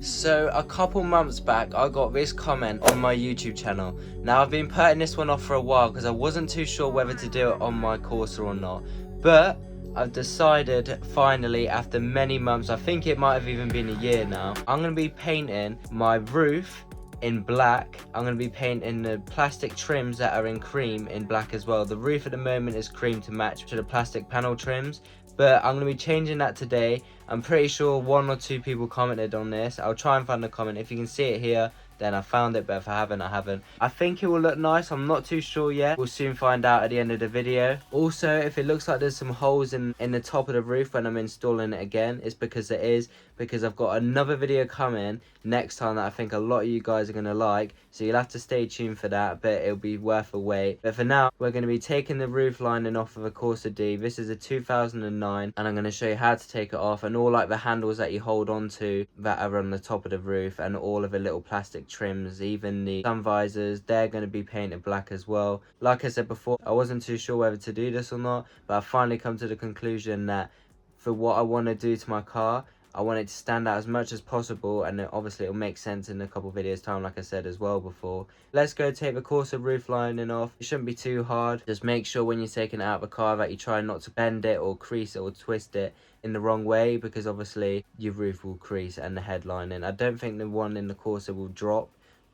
So a couple months back I got this comment on my YouTube channel. Now I've been putting this one off for a while because I wasn't too sure whether to do it on my Corsa or not, but I've decided finally, after many months, I think it might have even been a year now, I'm going to be painting my roof in black. I'm going to be painting the plastic trims that are in cream in black as well. The roof at the moment is cream to match to the plastic panel trims, but I'm going to be changing that today. I'm pretty sure 1 or 2 people commented on this. I'll try and find the comment. If you can see it here, then I found it, but if I haven't, I haven't. I think it will look nice. I'm not too sure yet. We'll soon find out at the end of the video. Also, if it looks like there's some holes in the top of the roof when I'm installing it again, it's because it is, because I've got another video coming next time that I think a lot of you guys are going to like, so you'll have to stay tuned for that, but it'll be worth a wait. But for now, we're going to be taking the roof lining off of a Corsa D. This is a 2009, and I'm going to show you how to take it off, and all like the handles that you hold on to that are on the top of the roof, and all of the little plastic trims, even the sun visors, they're going to be painted black as well. Like I said before, I wasn't too sure whether to do this or not, but I've finally come to the conclusion that for what I want to do to my car, I want it to stand out as much as possible, and obviously it'll make sense in a couple videos time, like I said as well before. Let's go take the Corsa roof lining off. It shouldn't be too hard. Just make sure when you're taking it out of the car that you try not to bend it or crease it or twist it in the wrong way, because obviously your roof will crease and the headlining. I don't think the one in the Corsa will drop,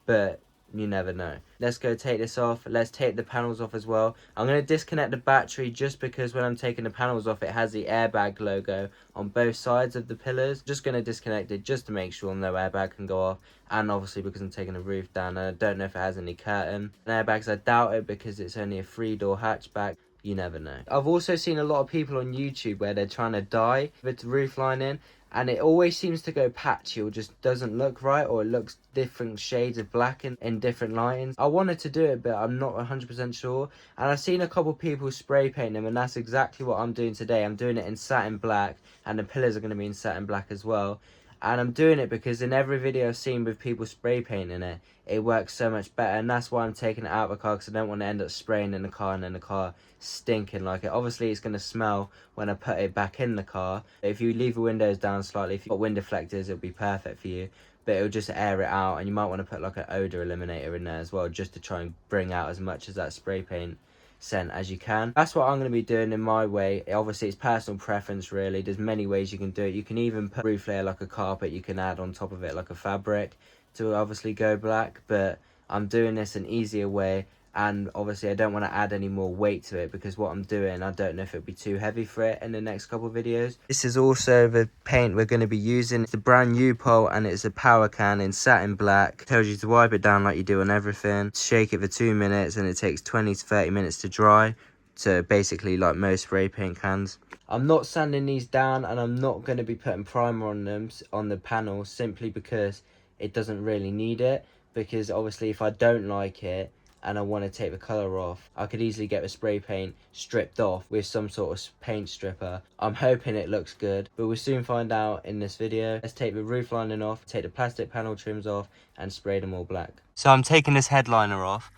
but you never know. Let's go take this off. Let's take the panels off as well. I'm going to disconnect the battery just because when I'm taking the panels off, it has the airbag logo on both sides of the pillars. Just going to disconnect it just to make sure no airbag can go off, and obviously because I'm taking the roof down, and I don't know if it has any curtain and airbags. I doubt it because it's only a 3-door hatchback. You never know. I've also seen a lot of people on YouTube where they're trying to dye with the roof lining, and it always seems to go patchy or just doesn't look right, or it looks different shades of black in different lightings. I wanted to do it, but I'm not 100% sure, and I've seen a couple people spray paint them, and that's exactly what I'm doing today. I'm doing it in satin black, and the pillars are going to be in satin black as well. And I'm doing it because in every video I've seen with people spray painting it, it works so much better, and that's why I'm taking it out of the car, because I don't want to end up spraying in the car and then the car stinking like it. Obviously it's going to smell when I put it back in the car. If you leave the windows down slightly, if you've got window deflectors, it'll be perfect for you, but it'll just air it out, and you might want to put like an odor eliminator in there as well, just to try and bring out as much of that spray paint scent as you can. That's what I'm going to be doing in my way. Obviously it's personal preference really. There's many ways you can do it. You can even put roof layer like a carpet, you can add on top of it like a fabric to obviously go black, but I'm doing this an easier way, and obviously I don't want to add any more weight to it, because what I'm doing, I don't know if it'll be too heavy for it in the next couple of videos. This is also the paint we're going to be using. It's the brand new pole, and it's a power can in satin black. It tells you to wipe it down like you do on everything, shake it for 2 minutes, and it takes 20 to 30 minutes to dry, so basically like most spray paint cans. I'm not sanding these down, and I'm not going to be putting primer on them on the panels, simply because it doesn't really need it, because obviously if I don't like it and I want to take the colour off, I could easily get the spray paint stripped off with some sort of paint stripper. I'm hoping it looks good, but we'll soon find out in this video. Let's take the roof lining off, take the plastic panel trims off, and spray them all black. So I'm taking this headliner off,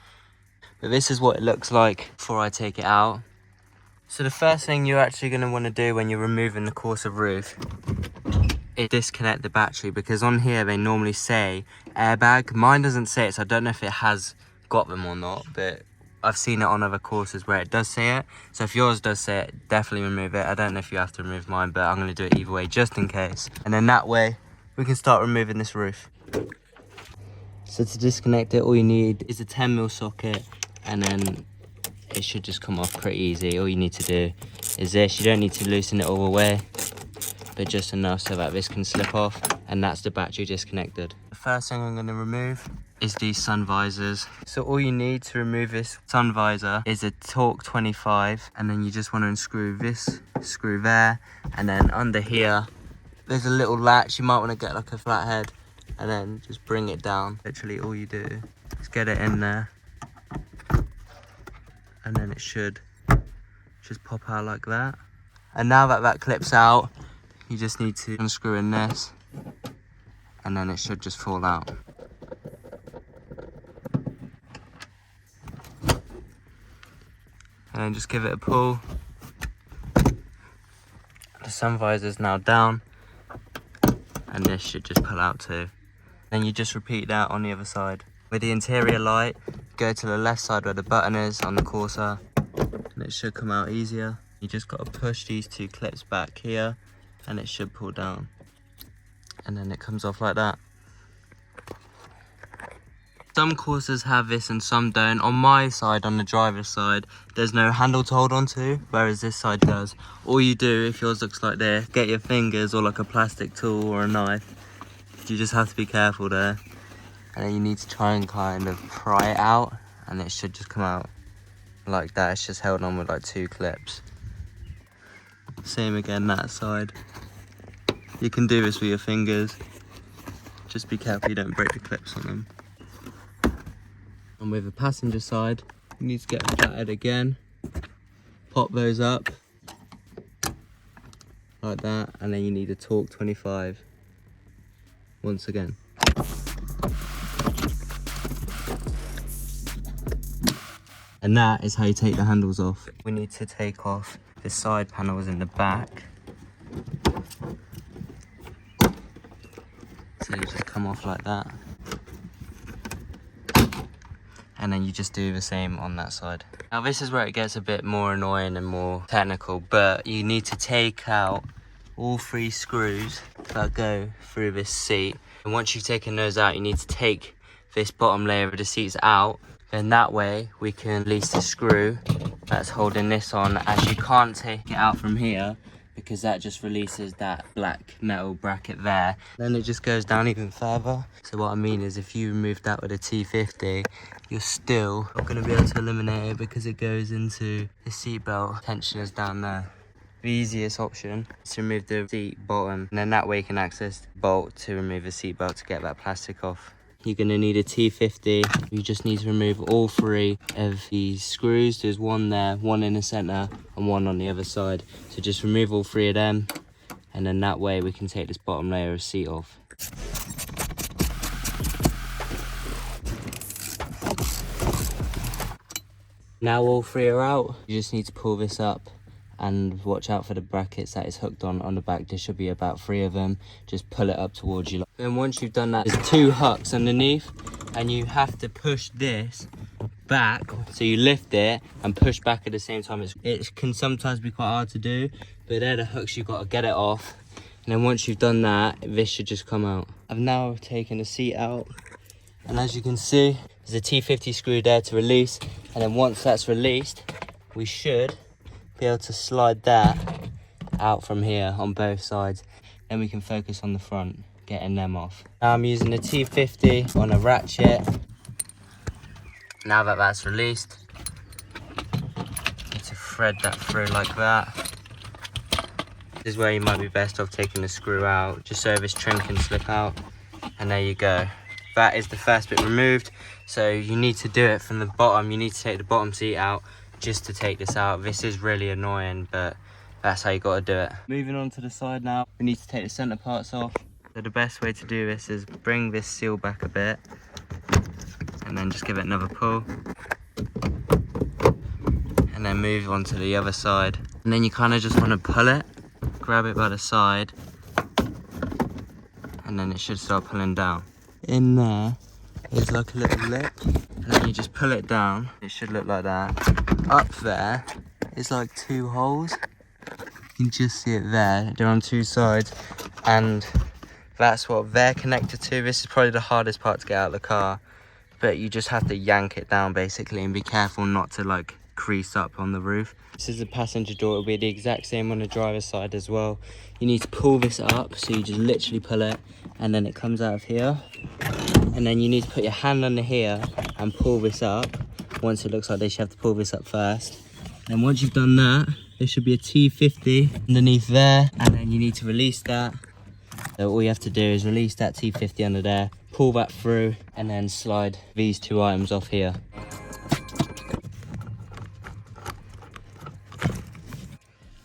but this is what it looks like before I take it out. So the first thing you're actually going to want to do when you're removing the Corsa roof is disconnect the battery, because on here they normally say airbag. Mine doesn't say it, so I don't know if it has got them or not, but I've seen it on other courses where it does say it. So if yours does say it, definitely remove it. I don't know if you have to remove mine, but I'm going to do it either way just in case, and then that way we can start removing this roof. So to disconnect it, all you need is a 10mm socket, and then it should just come off pretty easy. All you need to do is this. You don't need to loosen it all the way, but just enough so that this can slip off, and that's the battery disconnected. The first thing I'm going to remove is these sun visors. So all you need to remove this sun visor is a Torque 25, and then you just want to unscrew this screw there, and then under here there's a little latch. You might want to get like a flathead and then just bring it down. Literally all you do is get it in there, and then it should just pop out like that. And now that that clips out, you just need to unscrew in this, and then it should just fall out. And then just give it a pull. The sun visor's now down, and this should just pull out too. Then you just repeat that on the other side. With the interior light, go to the left side where the button is on the Corsa, and it should come out easier. You just got to push these 2 clips back here, and it should pull down. And then it comes off like that. Some Corsas have this and some don't. On my side, on the driver's side, there's no handle to hold on to, whereas this side does. All you do, if yours looks like this, get your fingers or like a plastic tool or a knife. You just have to be careful there. And then you need to try and kind of pry it out, and it should just come out like that. It's just held on with like 2 clips. Same again that side. You can do this with your fingers. Just be careful you don't break the clips on them. And with the passenger side, you need to get flatted again. Pop those up like that, and then you need a torque 25 once again. And that is how you take the handles off. We need to take off the side panels in the back. So you just come off like that. And then you just do the same on that side. Now this is where it gets a bit more annoying and more technical, but you need to take out all 3 screws that go through this seat. And once you've taken those out, you need to take this bottom layer of the seats out. Then that way we can release the screw that's holding this on, as you can't take it out from here because that just releases that black metal bracket there. Then it just goes down even further. So what I mean is, if you remove that with a T50, you're still not going to be able to eliminate it because it goes into the seatbelt tensioners down there. The easiest option is to remove the seat bottom, and then that way you can access the bolt to remove the seatbelt to get that plastic off. You're going to need a T50. You just need to remove all 3 of these screws. There's 1 there, 1 in the center, and 1 on the other side. So just remove all 3 of them, and then that way we can take this bottom layer of seat off. Now all 3 are out. You just need to pull this up and watch out for the brackets that is hooked on the back. There should be about 3 of them. Just pull it up towards you. Then once you've done that, there's 2 hooks underneath, and you have to push this back. So you lift it and push back at the same time. It can sometimes be quite hard to do, but they're the hooks. You've got to get it off. And then once you've done that, this should just come out. I've now taken the seat out, and as you can see, there's a T50 screw there to release. And then once that's released, we should be able to slide that out from here on both sides. Then we can focus on the front, getting them off. Now I'm using the T50 on a ratchet. Now that that's released, need to thread that through like that. This is where you might be best off taking the screw out, just so this trim can slip out. And there you go. That is the first bit removed. So you need to do it from the bottom. You need to take the bottom seat out just to take this out. This is really annoying, but that's how you got to do it. Moving on to the side now, we need to take the center parts off. So the best way to do this is bring this seal back a bit, and then just give it another pull, and then move on to the other side. And then you kind of just want to pull it, grab it by the side, and then it should start pulling down. In there is like a little lip, and then you just pull it down. It should look like that. Up there is like 2 holes. You can just see it there. They're on 2 sides, and that's what they're connected to. This is probably the hardest part to get out of the car, but you just have to yank it down basically, and be careful not to like crease up on the roof. This is the passenger door. It'll be the exact same on the driver's side as well. You need to pull this up, so you just literally pull it, and then it comes out of here. And then you need to put your hand under here and pull this up. Once it looks like this, you have to pull this up first. And once you've done that, there should be a T50 underneath there, and then you need to release that. So all you have to do is release that T50 under there, pull that through, and then slide these 2 items off here.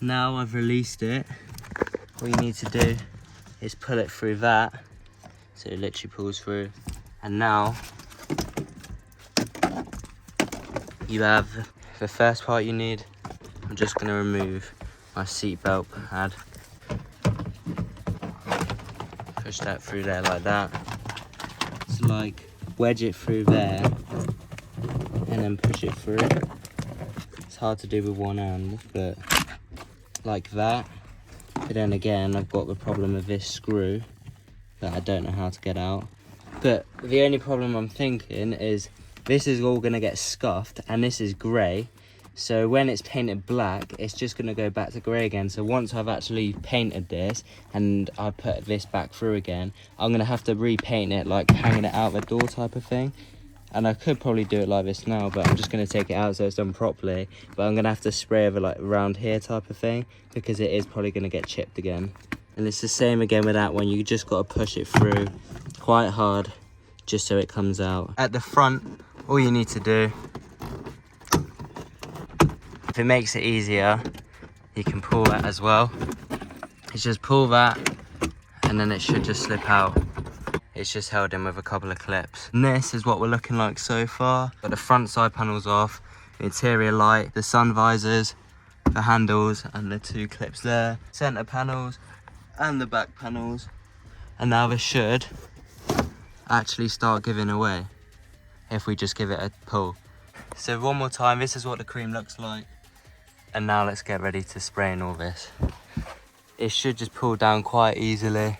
Now I've released it, what you need to do is pull it through that, so it literally pulls through. And now you have the first part you need. I'm just going to remove my seatbelt pad. Push that through there like that. just like wedge it through there and then push it through. It's hard to do with one hand, but like that. But then again, I've got the problem of this screw that I don't know how to get out. But the only problem I'm thinking is this is all gonna get scuffed and this is grey. So when it's painted black, it's just gonna go back to grey again. So once I've actually painted this and I put this back through again, I'm gonna have to repaint it, like hanging it out the door type of thing. And I could probably do it like this now, but I'm just gonna take it out so it's done properly. But I'm gonna have to spray over like around here type of thing, because it is probably gonna get chipped again. And it's the same again with that one. You just gotta push it through quite hard just so it comes out. At the front, all you need to do, if it makes it easier, you can pull that as well. It's just pull that and then it should just slip out. It's just held in with a couple of clips. And this is what we're looking like so far. Got the front side panels off, the interior light, the sun visors, the handles and the two clips there, center panels and the back panels. And now this should actually start giving away if we just give it a pull. So one more time, this is what the cream looks like. And now let's get ready to spray in all this. It should just pull down quite easily.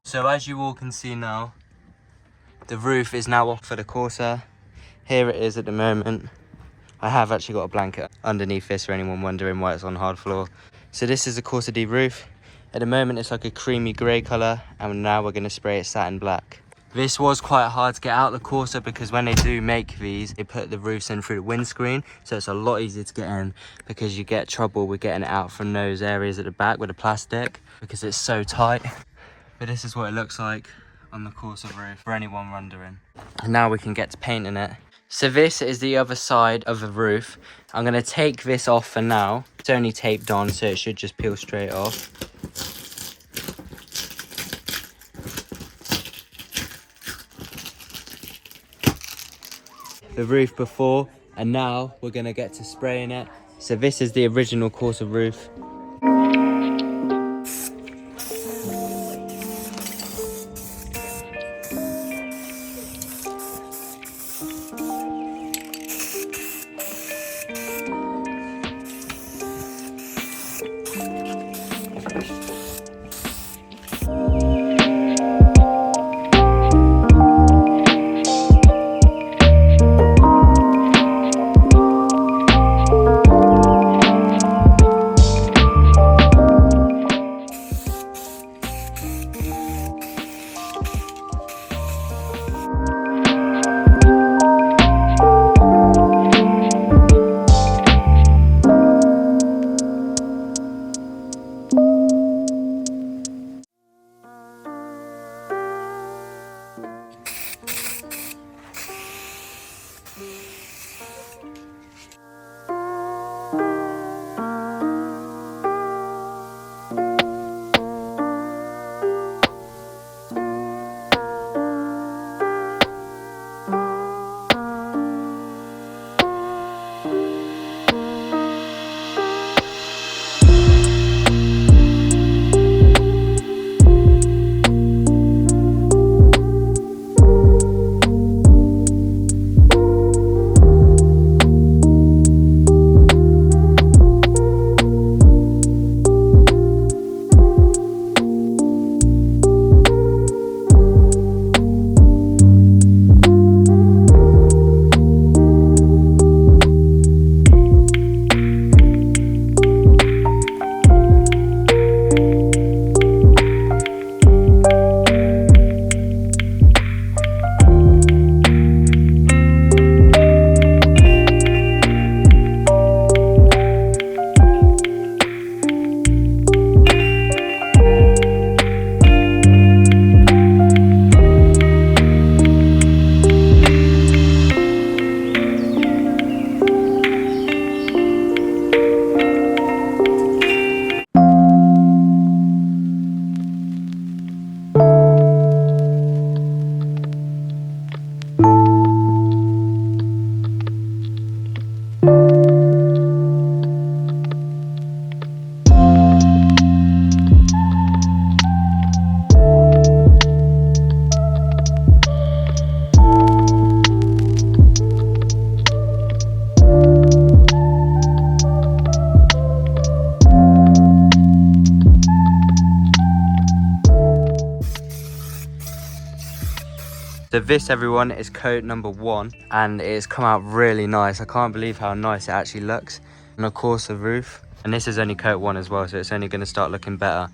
So as you all can see now, the roof is now off for the Corsa. Here it is at the moment. I have actually got a blanket underneath this for anyone wondering why it's on hard floor. So this is the Corsa D roof. At the moment it's like a creamy grey colour, and now we're going to spray it satin black. This was quite hard to get out of the Corsa because when they do make these, they put the roofs in through the windscreen. So it's a lot easier to get in because you get trouble with getting it out from those areas at the back with the plastic because it's so tight. But this is what it looks like on the Corsa roof, for anyone wondering. And now we can get to painting it. So this is the other side of the roof. I'm going to take this off for now. It's only taped on, so it should just peel straight off. The roof before, and now we're going to get to spraying it. So this is the original Corsa roof. So this, everyone, is coat number 1, and it's come out really nice. I can't believe how nice it actually looks on a Corsa roof. And this is only coat 1 as well, so it's only going to start looking better.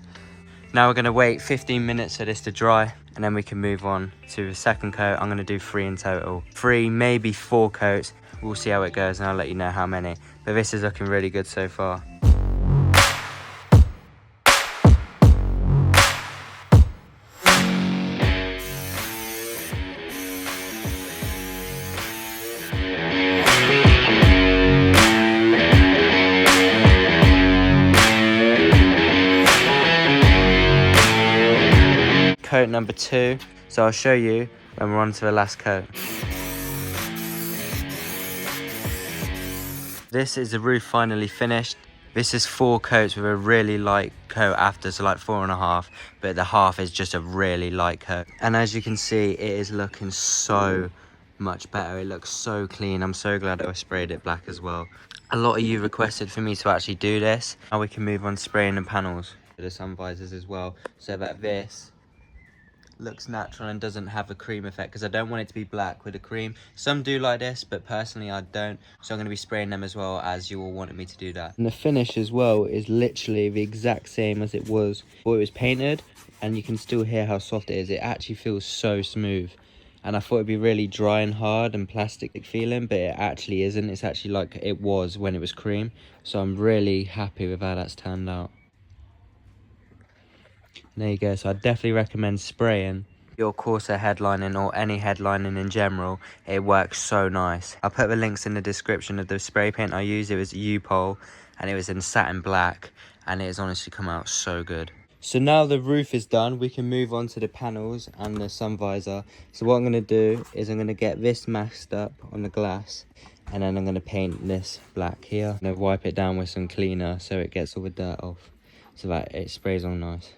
Now we're going to wait 15 minutes for this to dry, and then we can move on to the second coat. I'm going to do 3 in total. 3, maybe 4 coats. We'll see how it goes, and I'll let you know how many. But this is looking really good so far. Coat number 2, so I'll show you when we're on to the last coat. This is the roof finally finished. This is 4 coats with a really light coat after, so like 4.5, but the half is just a really light coat. And as you can see, it is looking so much better. It looks so clean. I'm so glad I sprayed it black as well. A lot of you requested for me to actually do this. Now we can move on to spraying the panels for the sun visors as well, so that this looks natural and doesn't have a cream effect, because I don't want it to be black with a cream. Some do like this, but personally I don't, so I'm going to be spraying them as well, as you all wanted me to do that. And the finish as well is literally the exact same as it was before it was painted, and you can still hear how soft it is. It actually feels so smooth, and I thought it'd be really dry and hard and plastic feeling, but it actually isn't. It's actually like it was when it was cream, so I'm really happy with how that's turned out. There you go. So I definitely recommend spraying your Corsa headlining or any headlining in general. It works so nice. I'll put the links in the description of the spray paint I used. It was U-Pole and it was in satin black, and it has honestly come out so good. So now the roof is done, we can move on to the panels and the sun visor. So what I'm going to do is I'm going to get this masked up on the glass, and then I'm going to paint this black here. I'm going to wipe it down with some cleaner so it gets all the dirt off, so that it sprays on nice.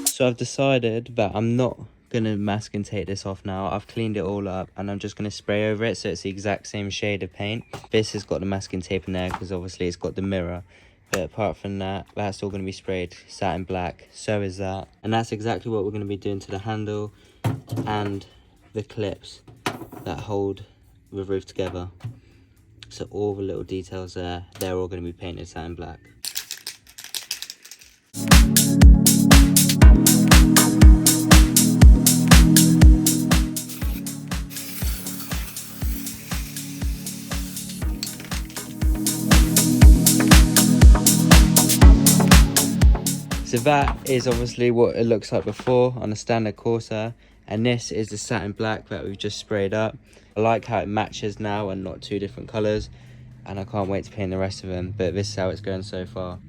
So I've decided that I'm not going to mask and tape this off now. I've cleaned it all up and I'm just going to spray over it so it's the exact same shade of paint. This has got the masking tape in there because obviously it's got the mirror. But apart from that, that's all going to be sprayed satin black. So is that. And that's exactly what we're going to be doing to the handle and the clips that hold the roof together. So all the little details there, they're all going to be painted satin black. So that is obviously what it looks like before on a standard Corsa, and this is the satin black that we've just sprayed up. I like how it matches now and not 2 different colours, and I can't wait to paint the rest of them, but this is how it's going so far.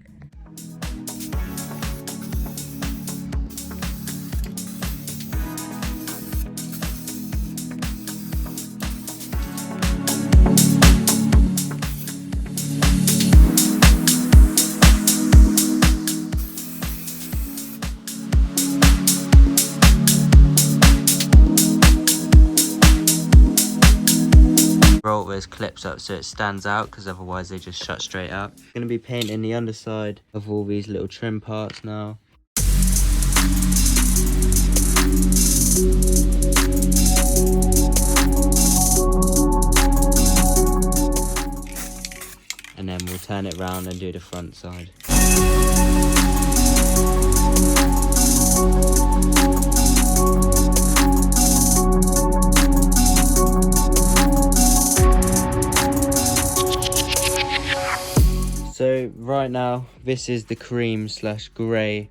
Roll those clips up so it stands out, because otherwise they just shut straight up. I'm going to be painting the underside of all these little trim parts now. And then we'll turn it round and do the front side. So right now, this is the cream / grey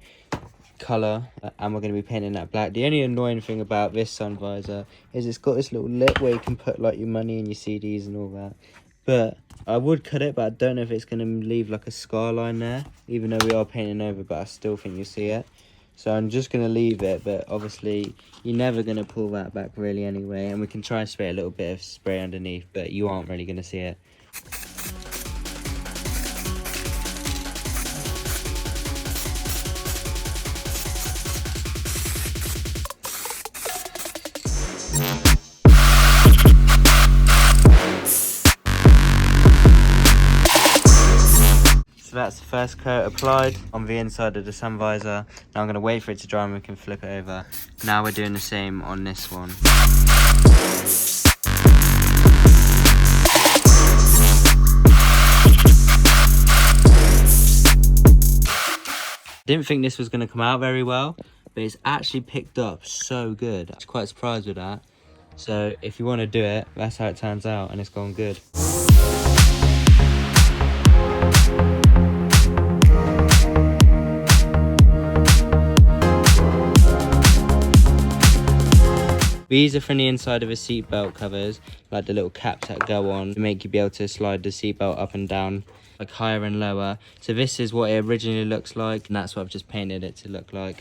colour, and we're going to be painting that black. The only annoying thing about this sun visor is it's got this little lip where you can put like your money and your CDs and all that. But I would cut it, but I don't know if it's going to leave like a scar line there, even though we are painting over, but I still think you'll see it. So I'm just going to leave it, but obviously you're never going to pull that back really anyway, and we can try and spray a little bit of spray underneath, but you aren't really going to see it. So that's the first coat applied on the inside of the sun visor. Now I'm going to wait for it to dry and we can flip it over. Now we're doing the same on this one. Didn't think this was going to come out very well, but it's actually picked up so good. I was quite surprised with that. So if you want to do it, that's how it turns out, and it's gone good. These are from the inside of the seatbelt covers, like the little caps that go on to make you be able to slide the seatbelt up and down, like higher and lower. So this is what it originally looks like, and that's what I've just painted it to look like.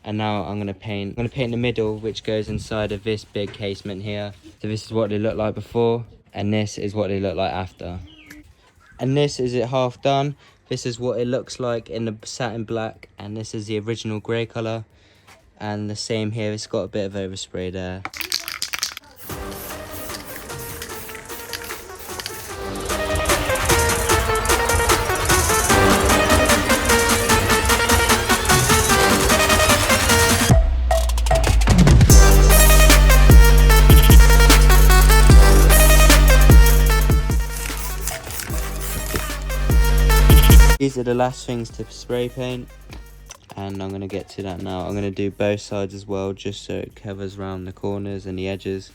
And now I'm gonna paint the middle, which goes inside of this big casement here. So this is what they look like before, and this is what they look like after. And this is it half done. This is what it looks like in the satin black, and this is the original grey colour. And the same here, it's got a bit of overspray there. These are the last things to spray paint, and I'm going to get to that now. I'm going to do both sides as well, just so it covers around the corners and the edges.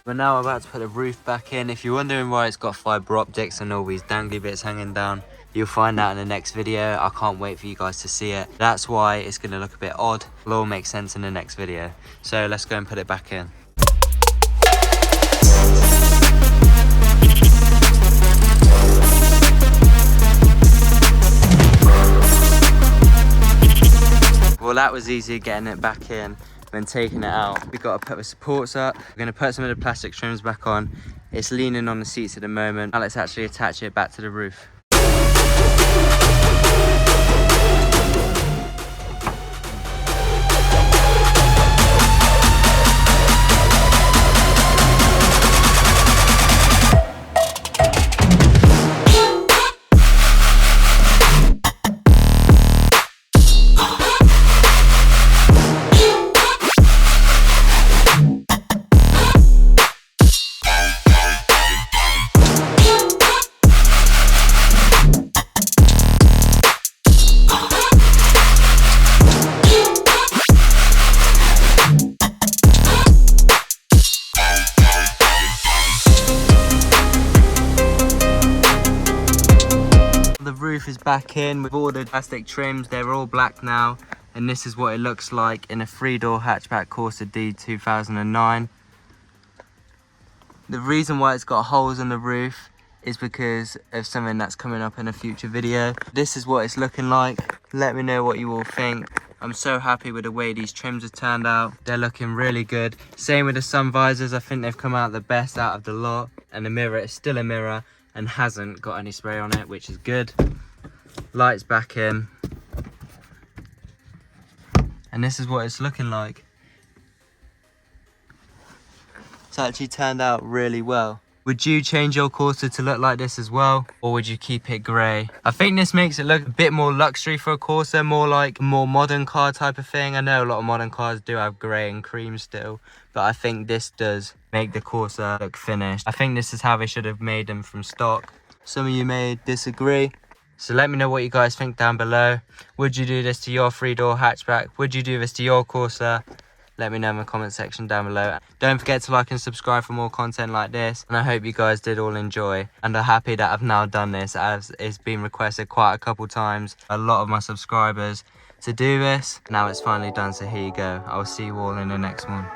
But now I'm about to put the roof back in. If you're wondering why it's got fibre optics and all these dangly bits hanging down, you'll find out in the next video. I can't wait for you guys to see it. That's why it's going to look a bit odd. It'll all make sense in the next video. So let's go and put it back in. Well, that was easy getting it back in. Then taking it out, we've got to put the supports up. We're going to put some of the plastic trims back on. It's leaning on the seats at the moment. Now let's actually attach it back to the roof. The roof is back in with all the plastic trims. They're all black now, and this is what it looks like in a 3-door hatchback Corsa D 2009. The reason why it's got holes in the roof is because of something that's coming up in a future video. This is what it's looking like. Let me know what you all think. I'm so happy with the way these trims have turned out. They're looking really good. Same with the sun visors. I think they've come out the best out of the lot. And the mirror is still a mirror and hasn't got any spray on it, which is good. Lights back in. And this is what it's looking like. It's actually turned out really well. Would you change your Corsa to look like this as well, or would you keep it grey? I think this makes it look a bit more luxury for a Corsa, more like a more modern car type of thing. I know a lot of modern cars do have grey and cream still, but I think this does make the Corsa look finished. I think this is how they should have made them from stock. Some of you may disagree, so let me know what you guys think down below. Would you do this to your 3-door hatchback? Would you do this to your Corsa? Let me know in the comment section down below. Don't forget to like and subscribe for more content like this. And I hope you guys did all enjoy and are happy that I've now done this, as it's been requested quite a couple times. A lot of my subscribers to do this. Now it's finally done, so here you go. I'll see you all in the next one.